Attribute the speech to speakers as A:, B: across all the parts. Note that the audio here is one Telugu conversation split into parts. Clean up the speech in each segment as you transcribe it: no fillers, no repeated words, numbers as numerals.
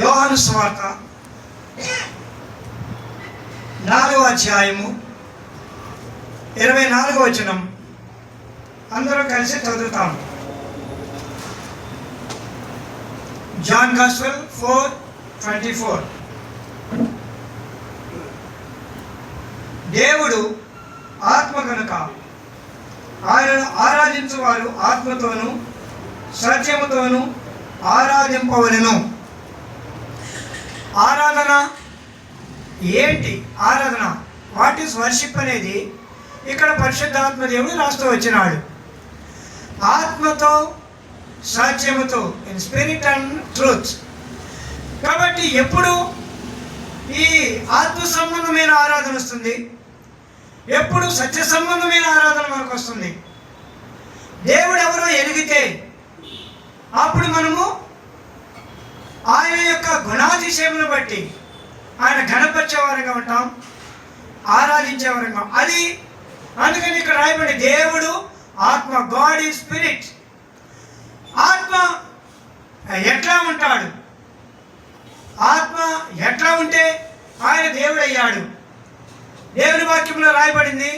A: యోహాను సువార్త 4వ అధ్యాయము 24వ వచనం అందరూ కలిసి చదువుతాము. John gospel 4:24. దేవుడు ఆత్మ కనుక ఆయనను ఆరాధించువారు ఆత్మతోనూ సత్యముతోనూ ఆరాధింపవలెను. ఆరాధన ఏంటి? ఆరాధన వాట్ ఈస్ వర్షిప్ అనేది ఇక్కడ పరిశుద్ధాత్మ దేవుడు రాస్తూ వచ్చినాడు. ఆత్మతో సత్యముతో, ఇన్ స్పిరిట్ అండ్ ట్రూత్. కాబట్టి ఎప్పుడు ఈ ఆత్మ సంబంధమైన ఆరాధన వస్తుంది, ఎప్పుడు సత్య సంబంధమైన ఆరాధన మనకు వస్తుంది. దేవుడు ఎవరో ఎరిగితే అప్పుడు మనము ఆయన యొక్క గుణాతిశయమును బట్టి ఆయన ఘనపరిచేవారంగా ఉంటాం, ఆరాధించేవారంగా. అది అందుకని ఇక్కడ రాయబడి దేవుడు ఆత్మ, గాడ్ ఈజ్ స్పిరిట్. ఆత్మ ఎట్లా ఉంటాడు? ఆత్మ ఎట్లా ఉంటే ఆయన దేవుడు అయ్యాడు? దేవుని వాక్యంలో రాయబడింది,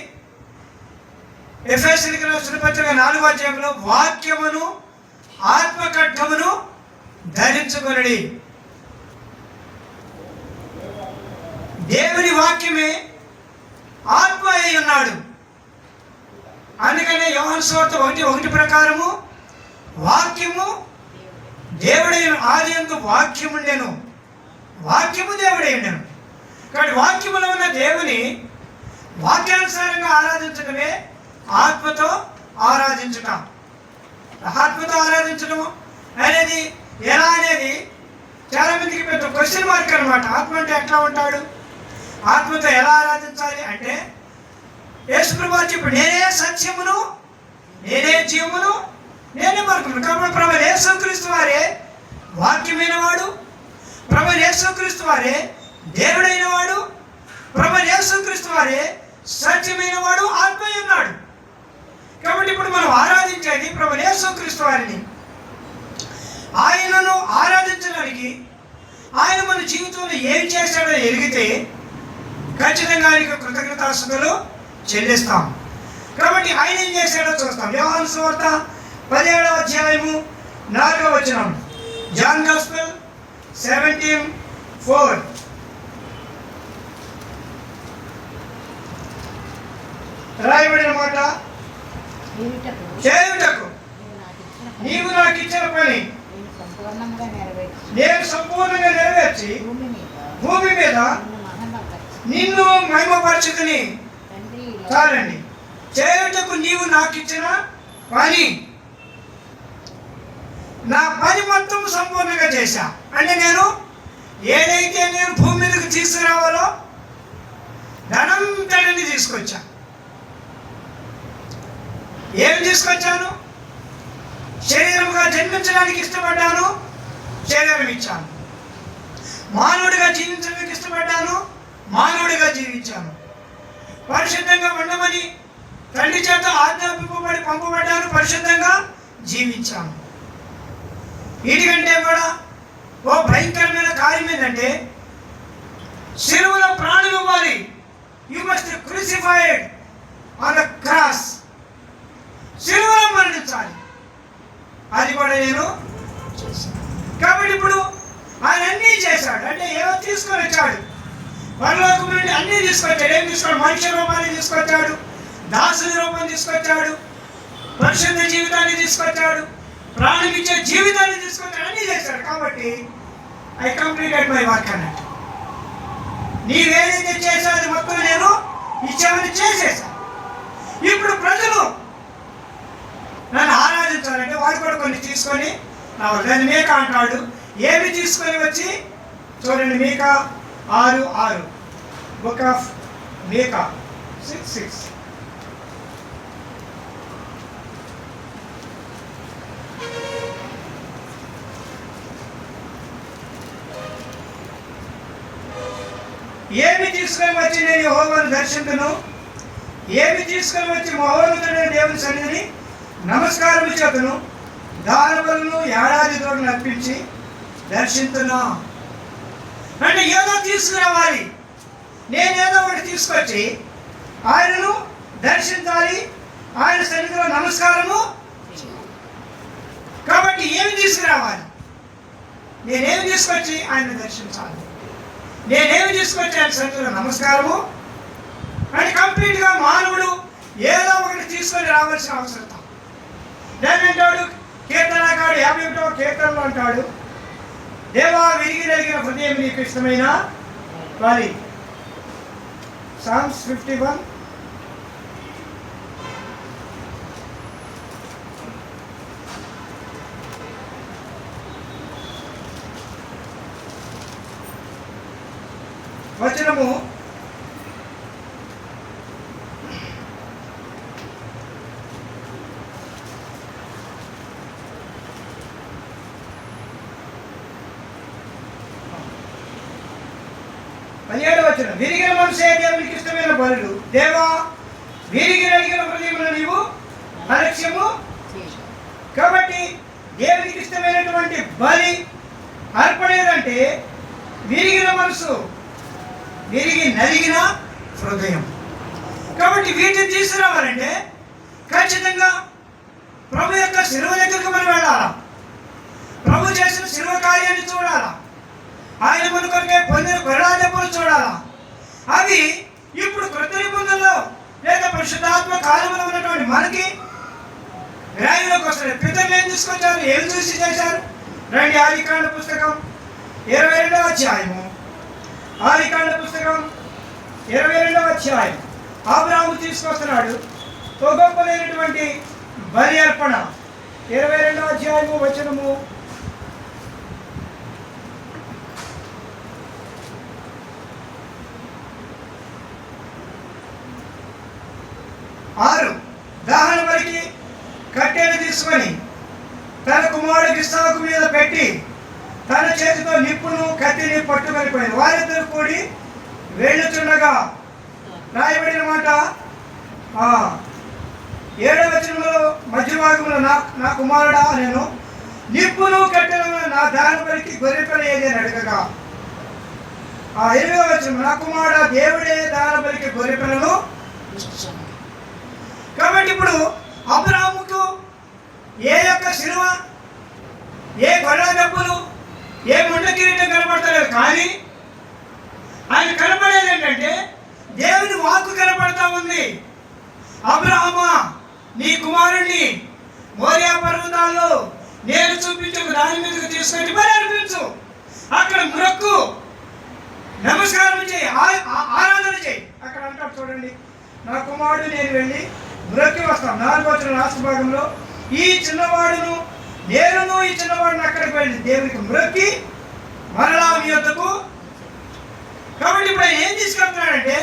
A: ఎఫెసీయులకు రాసిన పత్రిక 4వ అధ్యాయంలో వాక్యమును ఆత్మ ఖడ్గమును ధరించుకొనుడి. దేవుని వాక్యమే ఆత్మ అయి ఉన్నాడు. అందుకనే యోహాను సువార్త 1:1 ప్రకారము వాక్యము దేవుడైన, ఆదియందు వాక్యము ఉండెను, వాక్యము దేవుడై ఉండెను. కాబట్టి వాక్యములో ఉన్న దేవుని వాక్యానుసారంగా ఆరాధించడమే ఆత్మతో ఆరాధించుట. ఆత్మతో ఆరాధించడం అనేది ఎలా అనేది చాలా మందికి పెద్ద క్వశ్చన్ మార్క్ అనమాట. ఆత్మ అంటే ఎట్లా ఉంటాడు, ఆత్మతో ఎలా ఆరాధించాలి అంటే యేసుప్రభువు చెప్పాడు, నేనే సత్యమును, నేనే జీవమును, నేనే మార్గమును. కాబట్టి ప్రభు యేసుక్రీస్తు వారే వాక్యమైన వాడు, ప్రభు యేసుక్రీస్తు వారే దేవుడైన వాడు, ప్రభు యేసుక్రీస్తు వారే సత్యమైన వాడు, ఆత్మ ఉన్నాడు. కాబట్టి ఇప్పుడు మనం ఆరాధించేది ప్రభు యేసుక్రీస్తు వారిని. ఆయనను ఆరాధించడానికి ఆయన మన జీవితంలో ఏం చేశాడో ఎరిగితే ఖచ్చితంగా ఆయనకు కృతజ్ఞతాస్తుతులు చెల్లిస్తాం. కాబట్టి ఆయన ఏం చేశాడో చూస్తాం. యోహాను సువార్త 17వ అధ్యాయము 4వ వచనం, జాన్ గాస్పెల్ 17:4. రాయబడిన మాట, చేయుటకు నీవు నాకు ఇచ్చిన పని నేను సంపూర్ణంగా నెరవేర్చి భూమి మీద నిన్ను మహిమపరచుకుని. చాలండి. చేయుటకు నీవు నాకు ఇచ్చిన పని, నా పని మొత్తం సంపూర్ణంగా చేశా. అంటే నేను ఏదైతే నేను భూమి మీదకి తీసుకురావాలో ధనంతటిని తీసుకొచ్చా. ఏమి తీసుకొచ్చాను? శరీరముగా జన్మించడానికి ఇష్టపడ్డాను, శరీరం ఇచ్చాను. మానవుడిగా జీవించడానికి ఇష్టపడ్డాను, మానవుడిగా జీవించాను. పరిశుద్ధంగా ఉండమని తండ్రి చేత ఆజ్ఞాపింపబడి పంపబడ్డాను, పరిశుద్ధంగా జీవించాను. వీటికంటే కూడా ఓ భయంకరమైన కార్యం ఏంటంటే శిలువలో ప్రాణులు ఇవ్వాలి. You must crucified on the cross. శిలువలో మరణించాలి. అది కూడా నేను చేశాను. కాబట్టి ఇప్పుడు ఆయన అన్నీ చేశాడు. అంటే ఏమో తీసుకొని వచ్చాడు, పరలోకం నుండి అన్నీ తీసుకొచ్చాడు. ఏం తీసుకొచ్చాడు? మనుష్య రూపాన్ని తీసుకొచ్చాడు, దాసుని రూపాన్ని తీసుకొచ్చాడు, పరిశుద్ధ జీవితాన్ని తీసుకొచ్చాడు, ప్రాణం ఇచ్చే జీవితాన్ని తీసుకొచ్చాడు, అన్నీ చేశాడు. కాబట్టి ఐ కంప్లీటెడ్ మై వర్క్ అన్నట్టు. నీవేదైతే చేశావు అది మొత్తం నేను ఇచ్చామని చేసేసాను. ఇప్పుడు ప్రజలు నన్ను ఆరాధించాలంటే వాడు కూడా కొన్ని తీసుకొని రావాలి. దాన్ని మేక అంటాడు. ఏమి తీసుకొని వచ్చి చూడండి, మీకా 6:6, బుక్ ఆఫ్ మీకా 6:6. ఏమి తీసుకొని వచ్చి నేను యెహోవాను దర్శించును, ఏమి తీసుకొని వచ్చి మహోన్నతుడైన దేవుని సన్నిధిని నమస్కారం చేతును, దానబలును ఏడాది తోడు నప్పించి దర్శించునా. అంటే ఏదో తీసుకురావాలి, నేనేదో ఒకటి తీసుకొచ్చి ఆయనను దర్శించాలి, ఆయన సన్నిధిలో నమస్కారము. కాబట్టి ఏమి తీసుకురావాలి? నేనేమి తీసుకొచ్చి ఆయన దర్శించాలి, నేనేమి తీసుకొచ్చి ఆయన సన్నిధిలో నమస్కారము. అంటే కంప్లీట్గా మానవుడు ఏదో ఒకటి తీసుకొని రావాల్సిన అవసరం. దాన్ని అంటాడు కీర్తనకాడు 51వ కీర్తనలో అంటాడు, దేవా విరిగి నలిగిన హృదయం నీకు ఇష్టమైన వారి. సామ్స్ 51. వచనము 17వ వచనం, విరిగిన మనసే దేవునికి ఇష్టమైన బలులు, దేవా విరిగి నలిగిన హృదయమును నీవు అలక్ష్యము. కాబట్టి దేవునికి ఇష్టమైనటువంటి బలి అర్పణ ఏదంటే విరిగిన మనసు, విరిగి నలిగిన హృదయం. కాబట్టి వీటిని తీసుకురావాలంటే ఖచ్చితంగా ప్రభు యొక్క శిలువ దగ్గరకు మనం వెళ్ళాలా, ప్రభు చేసిన శిలువ కార్యాన్ని చూడాలా, ఆయన మన కొరకే పొందిన గొర్రెల దెబ్బలు చూడాలా. అవి ఇప్పుడు క్రొత్త నిబంధనలో లేదా పరిశుద్ధాత్మ కాలంలో ఉన్నటువంటి మనకి గ్రాహ్యంలోకి వస్తాయి. పితరులు ఏం తీసుకొచ్చారు, ఏం చూసి చేశారు? రండి, ఆదికాండ పుస్తకం 22వ అధ్యాయము. ఆదికాండ పుస్తకం 22వ అధ్యాయం. అబ్రాహాము తీసుకొస్తున్నాడు ఒక గొప్పదైనటువంటి బలి అర్పణ. 22వ అధ్యాయము వచనము 6. దహన బలికి కట్టెలు తీసుకొని తన కుమారుడికి ఇస్సాకు మీద పెట్టి తన చేతితో నిప్పును కత్తిని పట్టుకొని పోయింది. వారిద్దరు కూడి వెళ్ళుచుండగా రాయబడిన మాట 7వ వచనంలో మధ్య భాగంలో నా కుమారుడా నేను నిప్పును కట్టెలను నా దహన బలికి గొర్రెపిల్ల ఏది అని అడగగా 8వ వచనం, నా కుమారుడా దేవుడే దహన బలికి గొర్రెపిల్లను. కాబట్టి ఇప్పుడు అబ్రాహాముకు ఏ యొక్క శిలువ, ఏ గొర్రెల దెబ్బలు, ఏ ముండ కిరీటం కనపడతలేదు. కానీ ఆయన కనపడేది ఏంటంటే దేవుని వాక్కు కనపడతా ఉంది. అబ్రాహామా, నీ కుమారుణ్ణి మోరియా పర్వతాల్లో నేను చూపించు దాని మీదకు తీసుకొచ్చి మరి అనిపించు, అక్కడ మొక్కు, నమస్కారం చేయి, ఆరాధన చేయి. అక్కడ అంటారు చూడండి, నా కుమారుడు నేను వెళ్ళి మొక్కి వస్తాం. 4వ వచనం లాస్ట్ భాగంలో, ఈ చిన్నవాడును నేనును ఈ చిన్నవాడును అక్కడికి వెళ్ళి దేవునికి మొక్కి మరలా మీ యొద్దకు. కాబట్టి ఇప్పుడు ఆయన ఏం తీసుకెళ్తున్నాడంటే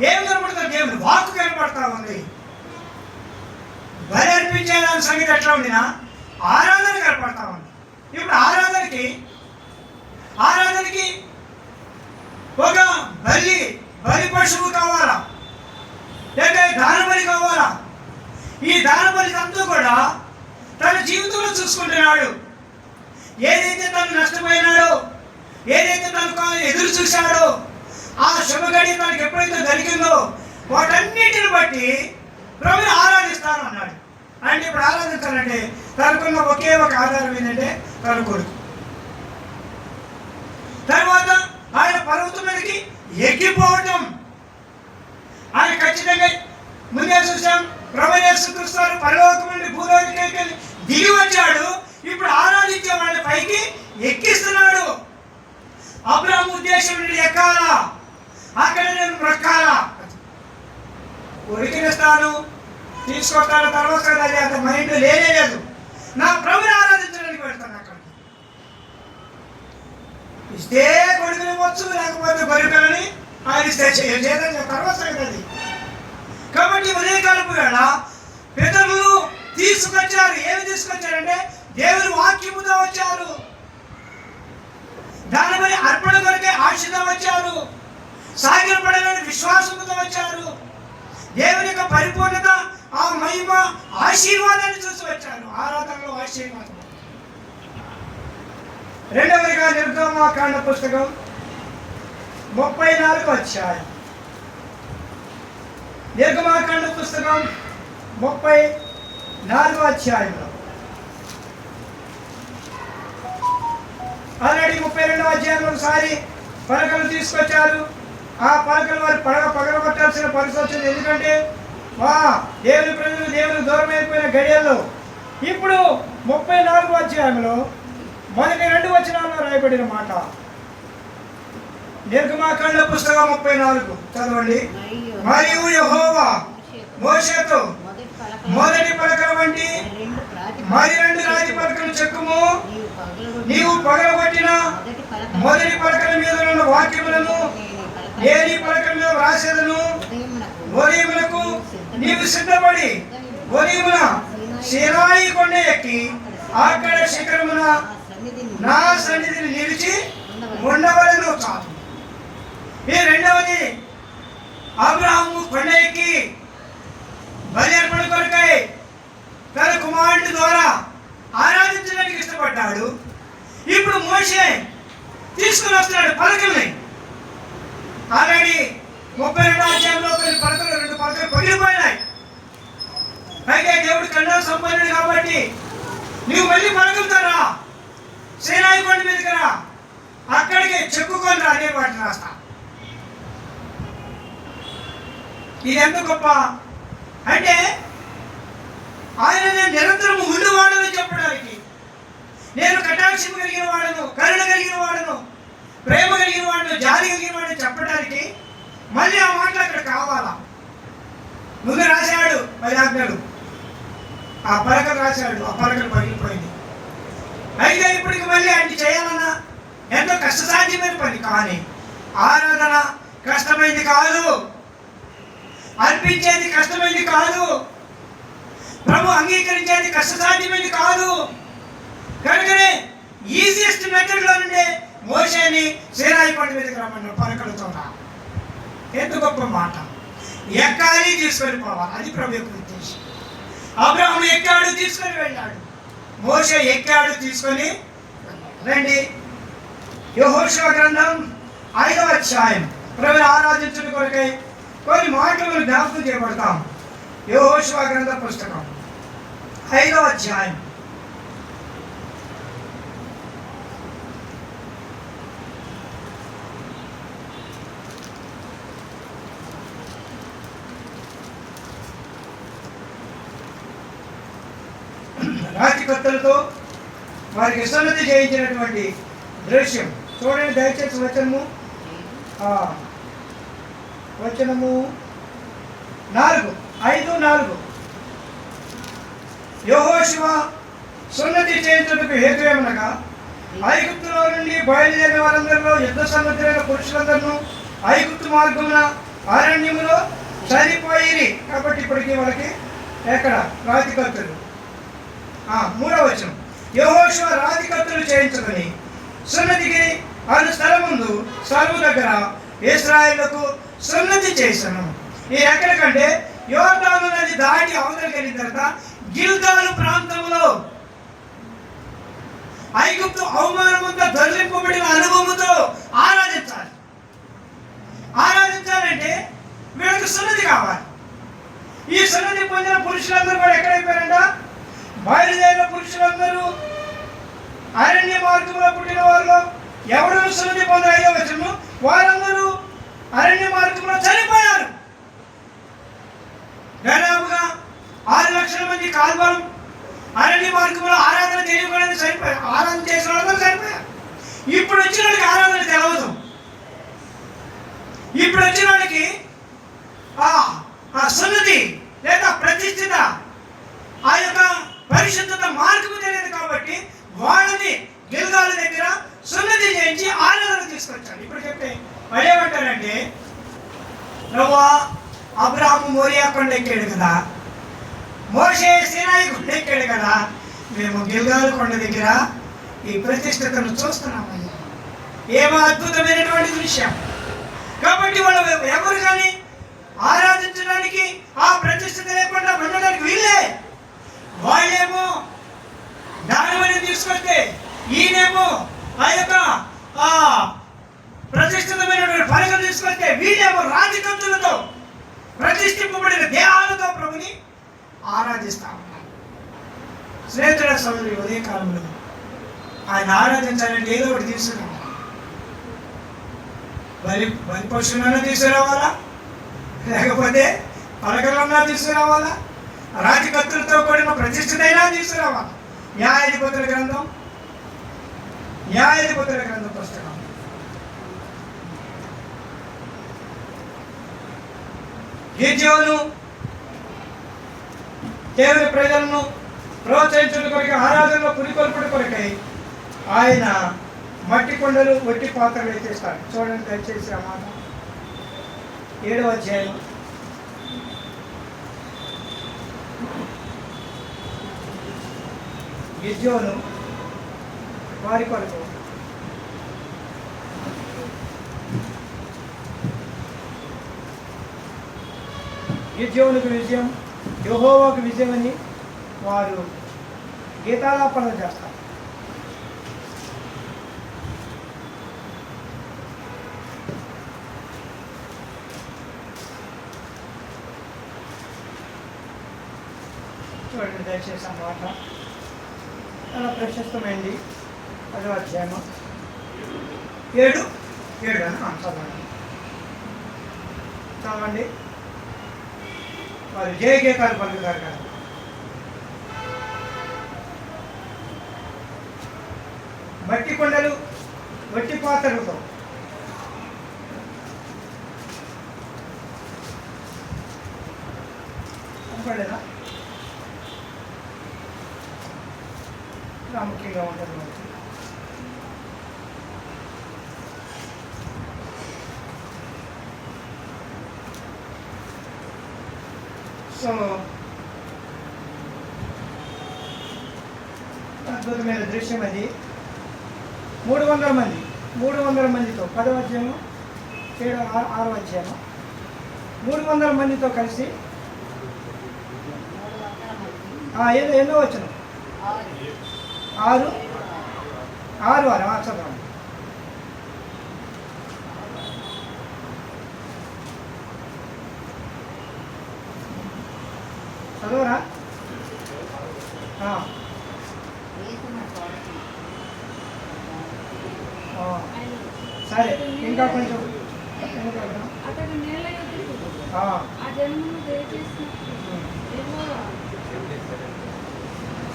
A: ఏం కనపడుతుంది? దేవుని వాక్కు కనపడతా ఉంది. బలి అర్పించే దాని సంగతి ఎట్లా ఉండినా ఆరాధన కనపడతా ఉంది. ఇప్పుడు ఆరాధనకి ఒక బలి పశువు కావాలా, లేక దాన బలి కావాలా? ఈ దాన బలి అంతా కూడా తన జీవితంలో చూసుకుంటున్నాడు. ఏదైతే తను నష్టపోయినాడో, ఏదైతే తనకు ఎదురు చూశాడో, ఆ శుభగడి తనకు ఎప్పుడైతే దొరికిందో వాటన్నిటిని బట్టి ప్రభుని ఆరాధిస్తాను అన్నాడు. అంటే ఇప్పుడు ఆరాధించాలంటే తనకున్న ఒకే ఒక ఆధారం ఏంటంటే తన కొడుకు. తర్వాత ఆయన పర్వతం మీదకి ఎక్కిపోవటం. ఆయన ఖచ్చితంగా ముందే చూసాం, ప్రభు యేసుక్రీస్తు పరలోకం నుండి భూలోకానికి దిగి వచ్చాడు. ఇప్పుడు ఆరాధించే వాళ్ళ పైకి ఎక్కిస్తున్నాడు. అబ్రాహాము ఉద్దేశం నుండి ఎక్కాలా, అక్కడ నేను మొక్కాలా, ఉరికిస్తాను తీసుకొస్తాను తర్వాత అది అంత మైండ్ లేనే లేదు. నా ప్రభుని ఆరాధించడానికి పెడతాను. అక్కడ ఇస్తే కొడుకుని వచ్చు, లేకపోతే గొర్రెపిల్లని ఆయన ఇస్తే చేయదని తర్వాత అది. కాబట్టి ఉదయకాలపు వేళ పితరులు తీసుకొచ్చారు. ఏమి తీసుకొచ్చారంటే దేవుని వాక్యముతో వచ్చారు. దానిపై అర్పణ కొరకే ఆశతో వచ్చారు. సాగిలపడాలని విశ్వాసంతో వచ్చారు. దేవుని యొక్క పరిపూర్ణత, ఆ మహిమ, ఆశీర్వాదాన్ని చూసి వచ్చారు. ఆరాధనలో ఆశీర్వాదం. రెండవదిగా నిర్గమకాండ పుస్తకం 34వ అధ్యాయం. నిర్గమాకాండ పుస్తకం 34వ అధ్యాయంలో ఆల్రెడీ 32వ అధ్యాయంలో ఒకసారి పలకలు తీసుకొచ్చారు. ఆ పలకలు వారు పగలగొట్టాల్సిన పరిస్థితి వచ్చింది. ఎందుకంటే దేవుని ప్రజలు దేవుని దూరం అయిపోయిన గడియల్లో ఇప్పుడు 34వ అధ్యాయంలో మొదటి 2 వచనాల్లో రాయబడిన మాట. నిర్గమాకాండ పుస్తకం 34 చదవండి. మరియు యెహోవా మోషేతో మొదటి పలకల వంటి మరి 2 రాతి పలకలు చెక్కుము. నీవు పగలగొట్టిన మొదటి పలకల మీద ఉన్న వాక్యములను నేను ఈ పలకల మీద వ్రాసేదను. ఉదయమునకు నీవు సిద్ధపడి ఉదయమున సీనాయి కొండ ఎక్కి అక్కడ శిఖరమున నా సన్నిధిని నిలిచి ఉండవలెను. చాలు. ఈ రెండవది, అబ్రాహాము కొండ ఎక్కి బలి అర్పణ కొరకై తన కుమారుడి ద్వారా ఆరాధించడానికి ఇష్టపడ్డాడు. ఇప్పుడు మోషే తీసుకుని వస్తున్నాడు పలకల్ని. ఆల్రెడీ 32వ అధ్యాయంలో కొన్ని పలకలు 2 పలకలు పగిలిపోయినాయి. అయితే దేవుడు కన్నా సంపన్నుడు కాబట్టి నువ్వు మళ్ళీ పలకలుతారా, సీనాయి కొండ మీదకి రా, అక్కడికి చెక్కుకొని రా అనే వాటిని రాస్తా. ఇది ఎంత గొప్ప అంటే ఆయన నేను నిరంతరం ఉండివాడని చెప్పడానికి, నేను కటాక్షం కలిగిన వాడను, కరుణ కలిగిన వాడను, ప్రేమ కలిగిన వాడను, జాలి కలిగిన వాడని చెప్పడానికి మళ్ళీ ఆ మాటలు అక్కడ కావాలా? ముందు రాశాడు 10 ఆజ్ఞలు, ఆ పలకలు రాశాడు, ఆ పలకలు పగిలిపోయింది. అయితే ఇప్పటికి మళ్ళీ అన్ని చేయాలన్నా ఎంతో కష్టసాధ్యమైన పని. కానీ ఆరాధన కష్టమైంది కాదు, అర్పించేది కష్టమైంది కాదు, ప్రభు అంగీకరించేది కష్టసాధ్యమైంది కాదు. కనుకనే ఈజియెస్ట్ మెథడ్లో నుండే మోషేని సీనాయి కొండ మీదకి రమ్మన్నారు పలకలతో. ఎంత గొప్ప మాట! ఎక్కాలి, తీసుకొని పోవాలి, అది ప్రభు యొక్క ఉద్దేశం. అబ్రాహాము ఎక్కాడు, తీసుకొని వెళ్ళాడు. మోషే ఎక్కాడు, తీసుకొని రండి. యెహోషువ గ్రంథం 5వ అధ్యాయం. ప్రభుని ఆరాధించడం కొరకై కొన్ని మాటలు జ్ఞాపకం చేయబడతాం. యెహోషువ గ్రంథ పుస్తకం 5వ అధ్యాయం. రాతి కత్తులతో వారికి సున్నతి చేయించినటువంటి దృశ్యం చూడండి దయచేసి. వచనము 5:4. యెహోషువ సున్నతి చేయించుటకు హేతు ఏమనగా ఐగుప్తులో నుండి బయలుదేరిన వారందరిలో యుద్ధ సన్నద్ధులైన పురుషులందరూ ఐగుప్తు మార్గమున అరణ్యములో చనిపోయిరి. కాబట్టి ఇప్పటికీ వాళ్ళకి ఎక్కడ రాతి కత్తులు. 3వ వచనం. యెహోషువ రాతి కత్తులు చేయించుకొని సున్నతికి అను స్థలం ముందు సరువు దగ్గర ఇశ్రాయేలుకు సున్నతి చేశాను. ఈ ఎక్కడికంటే యోర్దాను నది దాటి అవతలికి వెళ్ళిన తర్వాత గిల్గాలు ప్రాంతంలో ఐగుప్తు అవమానముతో దొరికింపబడిన అనుభవంతో ఆరాధించాలి. ఆరాధించాలంటే వీళ్ళకి సున్నతి కావాలి. ఈ సున్నతి పొందిన పురుషులందరూ కూడా ఎక్కడైపోయారంట? బయలుదేరిన పురుషులందరూ అరణ్య మార్గంలో పుట్టిన వాళ్ళు ఎవరు సున్నతి పొందిన 5వ వచనం, వారందరూ అరణ్య మార్గంలో చనిపోయారు. దాదాపుగా 6 లక్షల మంది కాల్బలం అరణ్య మార్గంలో ఆరాధన తెలియకుండా చనిపోయారు. ఆరాధన చేసిన వాళ్ళందరూ చనిపోయారు. ఇప్పుడు వచ్చిన వాళ్ళకి ఆరాధన తెలవదు. ఇప్పుడు వచ్చిన వాళ్ళకి సున్నతి లేదా ప్రతిష్ఠిత ఆ యొక్క పరిశుద్ధత మార్గము తెలియదు. కాబట్టి వాళ్ళని గిల్గాల దగ్గర సున్నతి చేయించి ఆరాధన తీసుకొచ్చాడు. ఇప్పుడు చెప్తే వాళ్ళు ఏమంటారంటే, ప్రభువా అబ్రాహాము మోరియా కొండ ఎక్కాడు కదా, మోషే సీనాయి కొండ ఎక్కాడు కదా, మేము గిల్గాల కొండ దగ్గర ఈ ప్రతిష్ఠతను చూస్తున్నామయ్యా. ఏమో అద్భుతమైనటువంటి దృశ్యం. కాబట్టి వాళ్ళు ఎవరు కానీ ఆరాధించడానికి ఆ ప్రతిష్ఠత లేకుండా ఉండడానికి వీళ్ళే. వాళ్ళేమో దానివని తీసుకొస్తే ఈయనేమో ఆ యొక్క ప్రతిష్ఠితమైనటువంటి పలకలు తీసుకొస్తే వీళ్ళేమో రాజకత్తులతో ప్రతిష్ఠింపబడిన దేహాలతో ప్రభుని ఆరాధిస్తా ఉన్నారు. స్నేహితుల సోదరి ఉదయ కాలంలో ఆయన ఆరాధించాలంటే ఏదో ఒకటి తీసుకురావాలి. బలి పశువులన్నా తీసుకురావాలా, లేకపోతే పలకలన్నా తీసుకురావాలా, రాజకత్తులతో కూడిన ప్రతిష్ఠితైనా తీసుకురావాలా. న్యాయాధిపతుల గ్రంథం పుస్తకం గిద్యోను దేవుని ప్రజలను ప్రోత్సహించడం కొరకు, ఆరాధనలో పురికొల్పడం కొరకై ఆయన మట్టి కొండలు వట్టి పాత్రలు ఎత్తేస్తాడు. చూడండి దయచేసి ఆ మాట 7వ అధ్యాయం గిద్యోను వారి కొరకు గిద్యోనుకు విజయం, యెహోవాకు విజయం అని వారు గీతాలాపన చేస్తారు. చూడండి దయచేసి ఆ మాట చాలా ప్రశస్తమైంది. 10వ అధ్యాయము 7 చదవండి. వారు జయ గీతాలు పలుకుతారు కదా. మట్టి కొండలు వట్టి పాత్రలతో అనుకోలేదా? ప్రాముఖ్యంగా ఉంటుంది మనకి. సో అద్భుతమైన దృశ్యం అది. 300 మందితో 10వ అధ్యాయము 6వ అధ్యాయము 300 మందితో కలిసి ఎన్నో వచ్చను 6 చదవండి. చదవరా? సరే, ఇంకా కొంచెం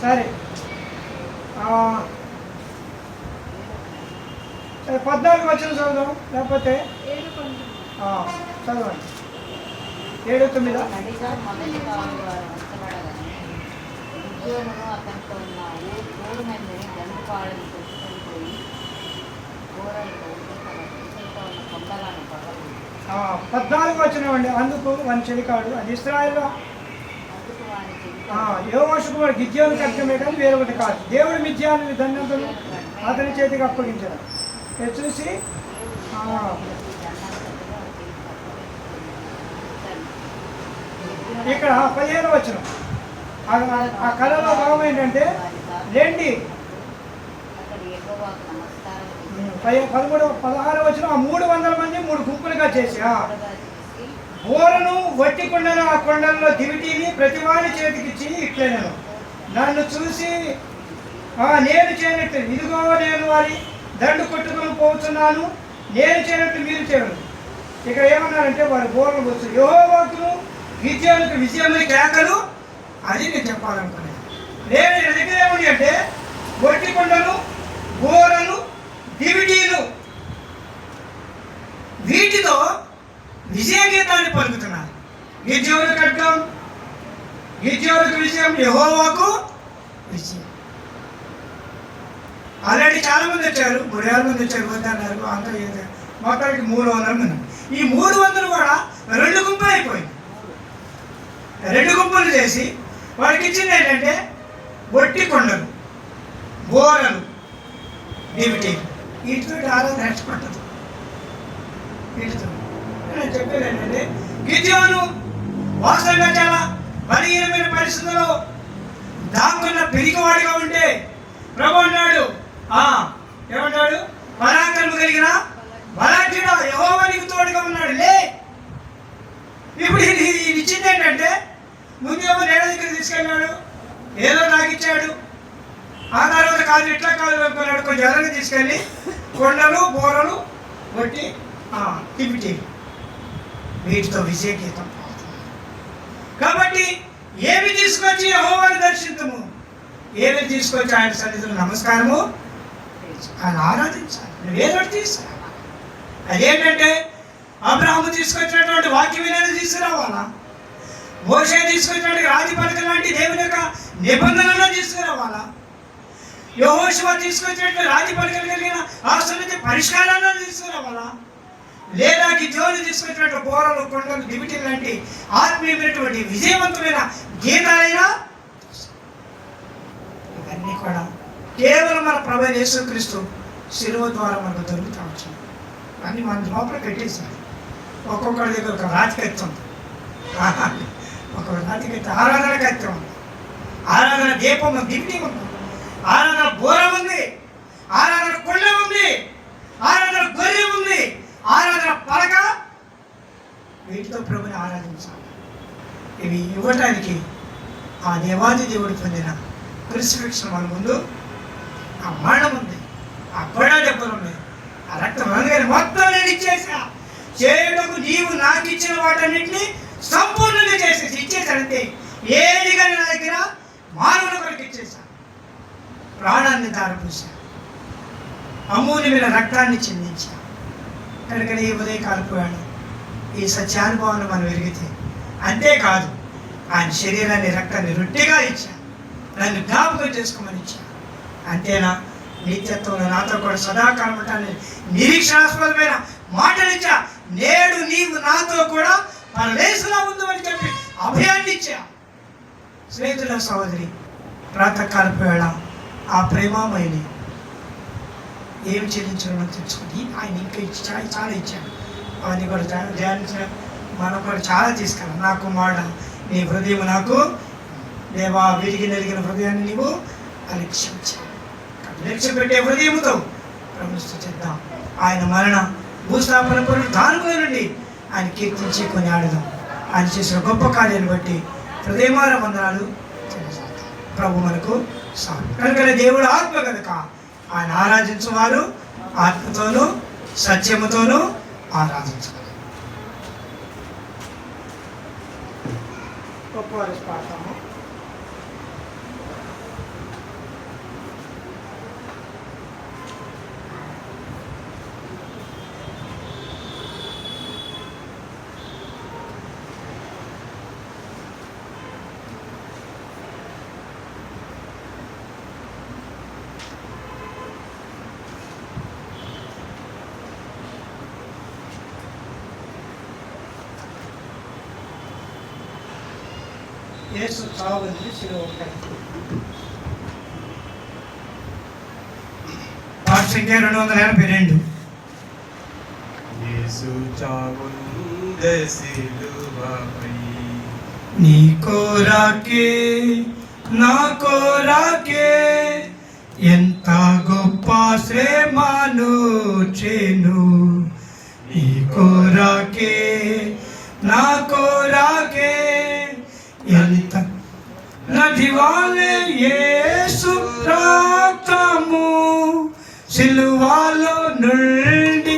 A: సరే 14 వచ్చిన చదువుదాం, లేకపోతే చదవండి. 7-9
B: అతనితో ఉన్న 3 మందిని గంటపాడని తెచ్చుకొని పోయి ఘోరంలో ఉన్న కొండలను పగలు
A: 14 వచ్చినవండి. అందుకు వాని చెలికాడు, అది ఇశ్రాయేలు యోవాషు కుమారుడు గిద్యోను కట్టమే కానీ వేరొకటి కాదు. దేవుడు మిద్యాను దండంతులు అతని చేతికి అప్పగించారు. చూసి ఇక్కడ 15 వచనం, ఆ కళలో భావం ఏంటంటే లేండి. 16 వచనం, ఆ 300 మంది 3 గుంపులుగా చేసి బోరను వట్టి కొండను ఆ కొండల్లో దివిటీని ప్రతి వారి చేతికిచ్చి ఇట్లనేను, నన్ను చూసి నేను చేయనట్టు ఇదిగో నేను వారి దండు కొట్టుకొని పోతున్నాను, నేను చేయనట్టు మీరు చేయను. ఇక్కడ ఏమన్నారంటే వారి బోరను వచ్చి యెహోవాకు గిద్యోనుకు విజయమని కేకలు, అది నేను చెప్పాలనుకున్నాను. నేను దగ్గర ఏముంది అంటే వట్టి కొండలు, బోరలు, దివిటీలు, వీటితో విజయ గీతాన్ని పలుకుతున్నారు. గిద్యోను ఖడ్గం, గిద్యోనుకు విజయం, యెహోవాకు విజయం. ఆల్రెడీ చాలా మంది వచ్చారు, 3,000 మంది వచ్చారు, వద్దన్నారు. అంత మొత్తానికి 300 మంది. ఈ 300 కూడా 2 గుంపులు అయిపోయింది. 2 గుంపులు చేసి వాడికి ఇచ్చింది ఏంటంటే వట్టి కొండలు, బోరలు, దివిటీలు. వీటితో ఆరాధన నష్టపట్టదు. వీటితో నేను చెప్పేది ఏంటంటే గిద్యోను వాస్తవంగా చాలా బలహీనమైన పరిస్థితుల్లో దాక్కున్న పిరికివాడిగా ఉంటే ప్రభు అన్నాడు, ఏమంటాడు? పరాక్రమ కలిగిన బలాఢ్యుడా, యెహోవా నీకు తోడుగా ఉన్నాడు, లే. ఇప్పుడు ఇది ఇచ్చింది ఏంటంటే, ముందేమో నేల దగ్గర తీసుకెళ్ళాడు, ఏదో తాగిచ్చాడు. ఆ తర్వాత కాదు ఇట్లా కాదు అనుకున్నాడు, కొంచెం ఎదరికి తీసుకెళ్ళి కొండలు బోరలు కొట్టి తిప్పిటి వీటితో విజయగీతం. కాబట్టి ఏమి తీసుకొచ్చి యెహోవాను దర్శించము, ఏమి తీసుకొచ్చి ఆయన సన్నిధిలో నమస్కారము ఆయన ఆరాధించాలి. నువ్వేదో తీసుకురా. అదేంటంటే అబ్రాహాము తీసుకొచ్చినటువంటి వాక్యం వినని తీసుకురావాలా, మోషే తీసుకొచ్చినటువంటి రాజు పలకల లాంటి దేవుని యొక్క నిబంధనలను తీసుకురావాలా, యెహోషువ తీసుకొచ్చినటువంటి రాజు పలకలు కలిగిన ఆ సన్నిధి పరిష్కారాలను తీసుకురావాలా, లేదా గిద్యోను తీసుకొచ్చినటువంటి బోరలు కొండలు దివిటి లాంటి ఆత్మీయమైనటువంటి విజయవంతమైన గీతాలైనా ఇవన్నీ కూడా కేవలం మన ప్రభు యేసుక్రీస్తు శిలువ ద్వారా మనకు దొరుకుతూ వచ్చాయి. అన్నీ మన లోపల పెట్టేశారు. ఒక్కొక్కరి దగ్గర ఒక రాతికత్తి ఉంది, ఒక రాతికత్తి ఆరాధన కత్తి ఉంది, ఆరాధన దీపం దివిటి ఉంది, ఆరాధన బోర ఉంది, ఆరాధన కొండ ఉంది, ఆరాధన గొర్రె ఉంది, ఆరాధన పలక. వీటితో ప్రభుని ఆరాధించాలి. ఇవి ఇవ్వటానికి ఆ దేవాది దేవుడు పొందిన క్రూసిఫిక్షన్ మన ముందు ఆ మరణం ఉంది, ఆ గొడ దెబ్బలు ఉన్నాయి, ఆ రక్తం అందుకని మొత్తం నేను ఇచ్చేసా. చేయటకు నీవు నాకు ఇచ్చిన వాటన్నింటినీ సంపూర్ణంగా చేసేసి ఇచ్చేసానంతే. ఏది కానీ నా దగ్గర మానవుల కొరకు ఇచ్చేసా. ప్రాణాన్ని దారిపోసా, అమూల్యమైన రక్తాన్ని చిందించా. కనుకనే ఈ ఉదయకాలపోయాడు ఈ సత్యానుభవాన్ని మనం ఎరిగితే, అంతేకాదు ఆయన శరీరాన్ని రక్తాన్ని రొట్టెగా ఇచ్చా, నన్ను జ్ఞాపకం చేసుకోమని ఇచ్చా. అంతేనా, నిత్యత్వంలో నాతో కూడా సదాకాలం ఉంటానని నిరీక్షాస్పదమైన మాటలు ఇచ్చా. నేడు నీవు నాతో కూడా పరదేశంలో ఉందు అని చెప్పి అభయాన్ని ఇచ్చా. స్నేహితుల సహోదరి, ప్రాతకాలపు వేళ ఆ ప్రేమామయిని ఏమి చెల్లించడం తెచ్చుకుంది. ఆయన ఇంకా ఇచ్చి చాలా ఇచ్చాడు. అవన్నీ కూడా ధ్యానించిన మనం కూడా చాలా తీసుకెళ్ళాలి. నా కుమారుడు, నీ హృదయం నాకు దేవా, విరిగి నెరిగిన హృదయాన్ని నీవు అలక్ష్యించావు. లక్ష్య పెట్టే హృదయంతో ప్రభుని స్తుతిద్దాం. ఆయన మరణ భూస్థాపన కొరకు దానిలో నుండి ఆయన కీర్తించి కొని ఆడదాం. ఆయన చేసిన గొప్ప కార్యాన్ని బట్టి హృదయమాన వందనాలు తెలియజేద్దాం. ప్రభు మనకు సాగు. కనుక దేవుడు ఆత్మ కనుక ఆయన ఆరాధించువారు ఆత్మతోనూ సత్యముతోనూ ఆరాధించాలి. గొప్ప పాఠము. యేసు చావుంది శిలువ పాఠ సంఖ్య 282.
C: యేసు చావుంది శిలువపై,
A: నీ కోరాకే నా కోరాకే ఎంత గొప్ప శ్రమను చేను. నీ కోరాకే నా కోరాకే ఎంత నది వాలే యేసు రక్తము సిలువలో నుండి